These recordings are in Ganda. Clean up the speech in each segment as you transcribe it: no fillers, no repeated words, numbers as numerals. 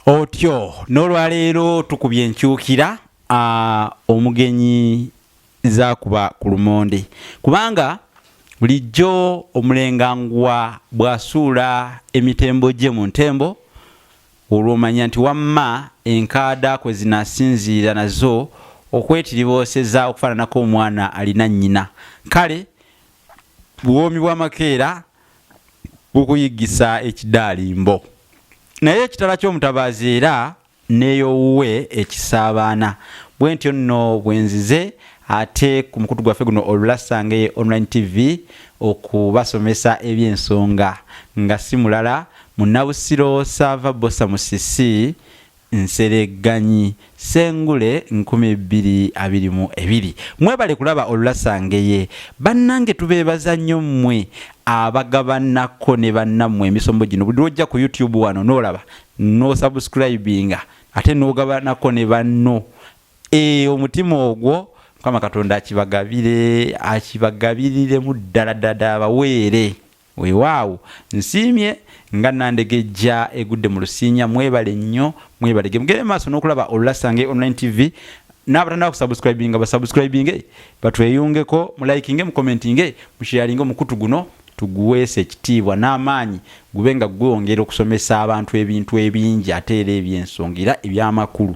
Otyo n'olwaleero tukubye enkyukira omugenyi zaakuba ku lumonde kubanga bulijjo omulengangwa bw'asuula emitembo gye mu ntembo olw'omanya nti wamma enkaada kwe zinaasinziira nazo okwetiribooseza okufaananako omwana alina nnyina kale buwoomi bw'amakeera bukuyigisa ekidaalimbo naye ekitala ky'omutabaazi era neeyowuwe ekisaabaana bwe ntyo nno bwenzize ate ku mukutu gwaffe guno Olulasange Online TV okubasomesa ebyensonga nga si mulala Munnabusiro Sava Bosa Musisi Nsereganyi Sengule 2022 mwebale kulaba Olulasange bannange tubeebaza nnyo mmwe abagabanako ne bannammwe emisombo gino buli lwojja ku YouTube wano n'olaba no subscribinga ate n'ogabanako ne banno omutima ogwo Mukama Katonda akibagabirire mu ddala abaweere weewaawo nsiimye nga Nandegejja egudde mu Lusiinya mwebale nnyo mwebale mugere maaso n'okulaba Olulasange Online TV n'abatandika kusubscribinga basubscribinge batweyungeko mulaikinge mukomentinge musharinge omukutu guno tuguweese ekitiibwa n'amaanyi gube nga gwongera okusomesa abantu ebintu ebingi ate era ebyensonga ebyamakulu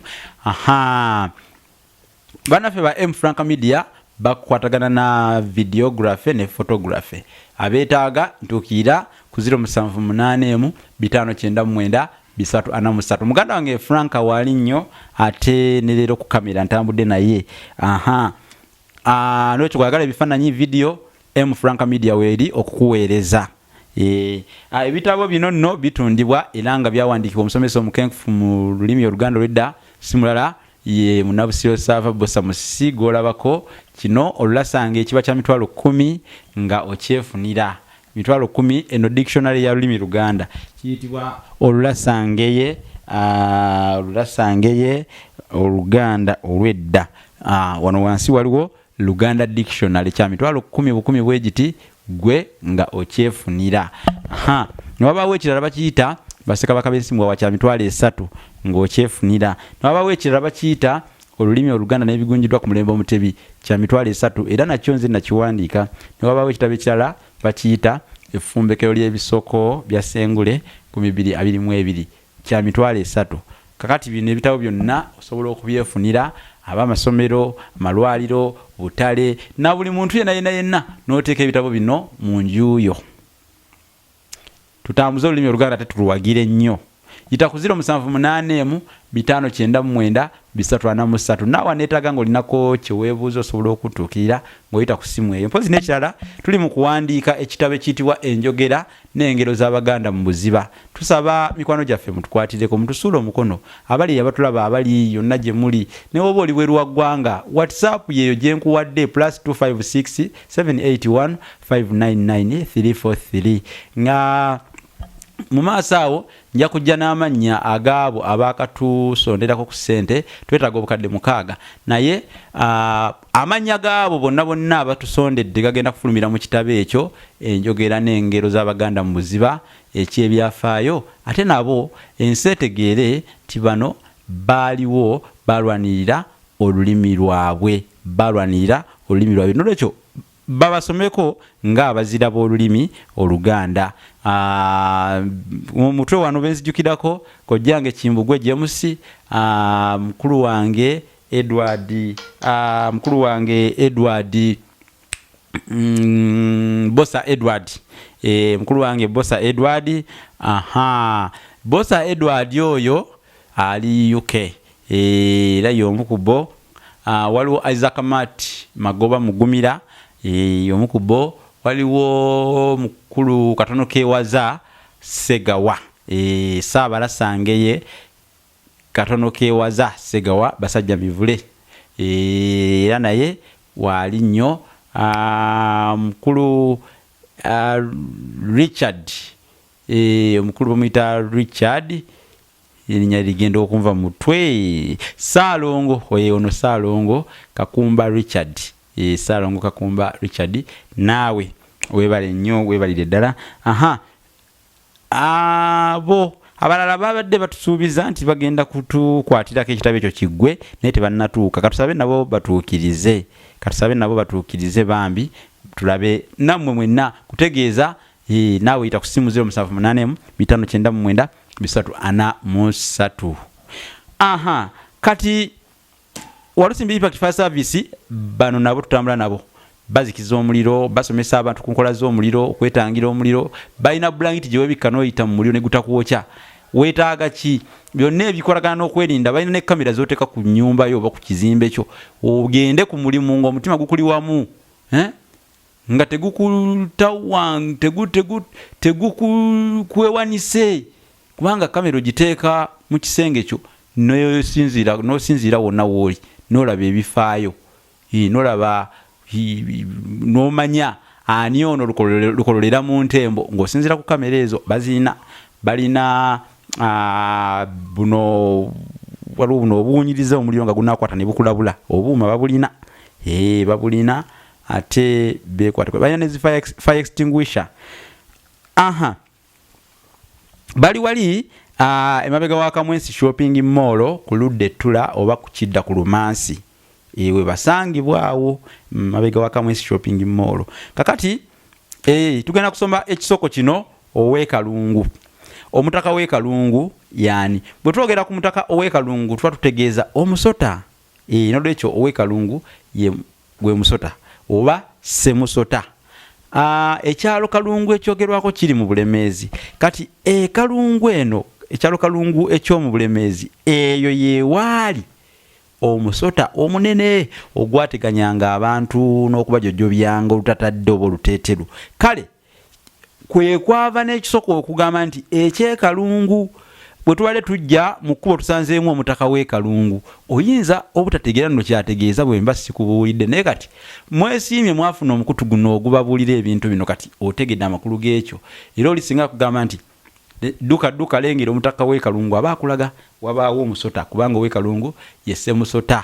banaffe ba M Franka Media bakwatagana na videography ne photography abeetaaga ntuukira ku 0781599343 muganda wange Franka wali nnyo ate ne leero ku kamera ntambudde naye n'ekyo kwagala ebifaananyi video M Franka Media weeri okukuweereza ebitabo bino nno bitundibwa era nga byawandiikibwa omusomesa omukenkufu mu lulimi Oluganda olw'edda si mulala ye Munnabusiro Sava Bosa Musisi gw'olabako kino Olulasange ekiba kya mitwalo 10 nga okyefunira mitwalo 10 eno dictionary ya lulimi Luganda kiyitibwa Olulasange Oluganda olw'edda wano wansi waliwo Luganda dictionary kya mitwalo 10 bwegiti gwe nga okyefunira newabaawo ekirala bakiyita Bassekabaka b'ensimbwa wa kya mitwalo 3 ng'okyefunira newabaawo ekirala bakiyita olulimi Oluganda n'ebigunjiddwa ku mulembe Omutebi kya mitwalo 3 era nakyo nze nakiwandiika newabaawo ekitabo ekirala bakiyita effumbekero ly'ebisoko bya Sengule 2022 kya mitwalo 3 kakati bino ebitabo byonna osobola okubyefunira abamasomero amalwaliro butale na buli muntu yenna n'oteeka ebitabo bino mu njuyo tutambuze olulimi Oluganda tetuluwagire nnyo yita ku 0784599343 nawe neetaaga ng'olinako kyeweebuuza osobola okutuukirira ng'oyita ku simu eyo mpozi n'ekirala tuli mu kuwandiika ekitabo ekiyitibwa Enjogera n'engero z'Abaganda mu buziba tusaba mikwano gyaffe mutukwatireko mutusuule omukono abali abatulaba abali yonna gye muli ne woba oli bweru wa ggwanga WhatsApp yeeyo gye nkuwadde +256 781 599 343 nga mu maaso awo nja kujja n'amannya agaabo abaakatusonderako ku ssente twetaaga obukadde 6 naye amannya gaabo bonna abatusondedde gagenda kufulumira mu kitabo ekyo Enjogera n'engero z'Abaganda mu buziba ekyebyafaayo ate nabo ensi etegeere nti bano baaliwo balwanirira olulimi lwabwe nolwekyo babasomeko nga abazira b'olulimi Oluganda mutwe wano benzijukirako kojjange Kimbugwe James mukulu wange Edward Bosa Edward mukulu wange Bosa Edward Bosa Edward oyo ali UK era y'omukubo waliwo Isaac Mat Magoba Mugumira omukubo waliwo mukulu katono kewaza Segawa Saabalasange katono kewaza Segawa basajja bivule era naye wali nnyo mukulu Richard omukulu bamuyita Richard erinnya ligenda okunva mutwe Saalongo ono Saalongo Kakumba Richard Saalongo Kakumba Richard naawe webale nnyo webalire ddala abo abalala babadde batusuubiza nti bagenda kutukwatirako ekitabo ekyo kiggwe naye tebannatuuka katusabe nabo batuukirize bambi tulabe nammwe mwenna kutegeeza naawe yita ku ssimu 078 599 343 kati Walusimbi Impact Fire Service bano nabo tutambula nabo bazikiza omuliro basomesa abantu ku nkola z'omuliro okwetangira omuliro balina blanket gye webikka n'oyita mu muliro ne gutakwokya weetaaga ki byonna ebikolagana n'okwerinda balina ne kamera z'oteeka ku nnyumba yo oba ku kizimbe kyo ogende ku mulimu ng'omutima gukuli wamu nga tegukwewanise kubanga kamera ogiteeka mu kisenge kyo n'osinziira wonna wooli n'olaba ebifaayo n'olaba n'omanya ani ono lukololera mu ntembo ng'osinziira ku kamera ezo balina buno waliwo buno obuwunyiriza omuliro nga gunakwata ne bukulabula obuuma babulina ate bekwata balina ne fire extinguisher bali wali emabega wa Kamwensi shopping mall ku ludde Ettula oba ku Kidda ku Lumansi we basangibwawo mabega wa Kamwensi shopping mall kakati tugenda kusoma ekisoko kino ow'ekalungu omutaka w'ekalungu yani bwe twogera ku mutaka ow'ekalungu tuba tutegeeza omusota nodde ekyo ow'ekalungu gwe musota oba semusota ekyalo Kalungu ekyogerwako kiri mu Bulemeezi kati Kalungu eno ekyalo Kalungu ekyomu Bulemeezi eyo yewaali omusota omunene ogwateganyanga abantu n'okubajojjobyanga olutatadde oba oluteeteru kale kwe kwava n'ekisoko okugamba nti ekyekalungu bwe tubale tujja mu kkubo tusanzeemu omutaka w'ekalungu oyinza obutategeera nno kyategeeza bwe mba sikubuulidde naye kati mwesiimye mwafuna omukutu guno ogubabuulira ebintu bino kati otegedde amakulu g'ekyo era olisinga kugamba nti dduka lengera omutaka w'ekalungu aba akulaga wabaawo omusota kubanga ow'ekalungu yesse musota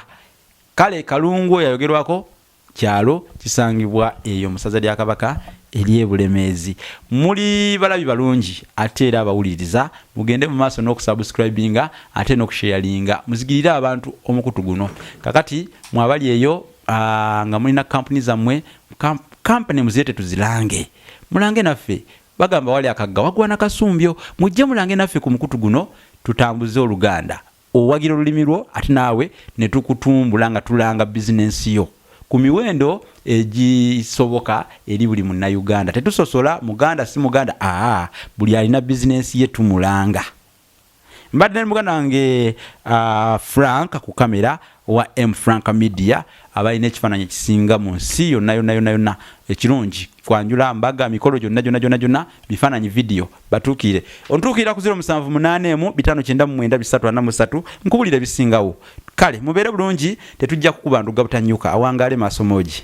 kale Kalungu yayogerwako kyalo kisangibwa eyo musaza lya Kabaka ery'e Bulemeezi muli balabi balungi ate era abawuliriza mugende mu maaso n'okusubscribinga ate n'okusharinga muzigirire abantu omukutu guno kakati mwabali eyo nga mulina kampuni zammwe kampani muziyete tuzirange mulange naffe bagamba wali akagga wagwana kasumbyo mujje mulange naffe ku mukutu guno tutambuze Oluganda owagira olulimi lwo ate naawe ne tukutumbula nga tulanga bizinensi yo ku miwendo egisoboka eri buli munnayuganda tetusosola muganda si muganda buli alina bizinensi ye tumulanga mbadde ne muganda wange Frank ku kamera wa M Frank Media abalina ekifaananyi ekisinga mu nsi yonna ekirungi kwanjula mbaga mikolo gyonna bifaananyi video batuukire ontuukira ku 078 599 nkubulire bisingawo kale mubeere bulungi tetujja kukuba nduga butanyuka awangaale maaso moogi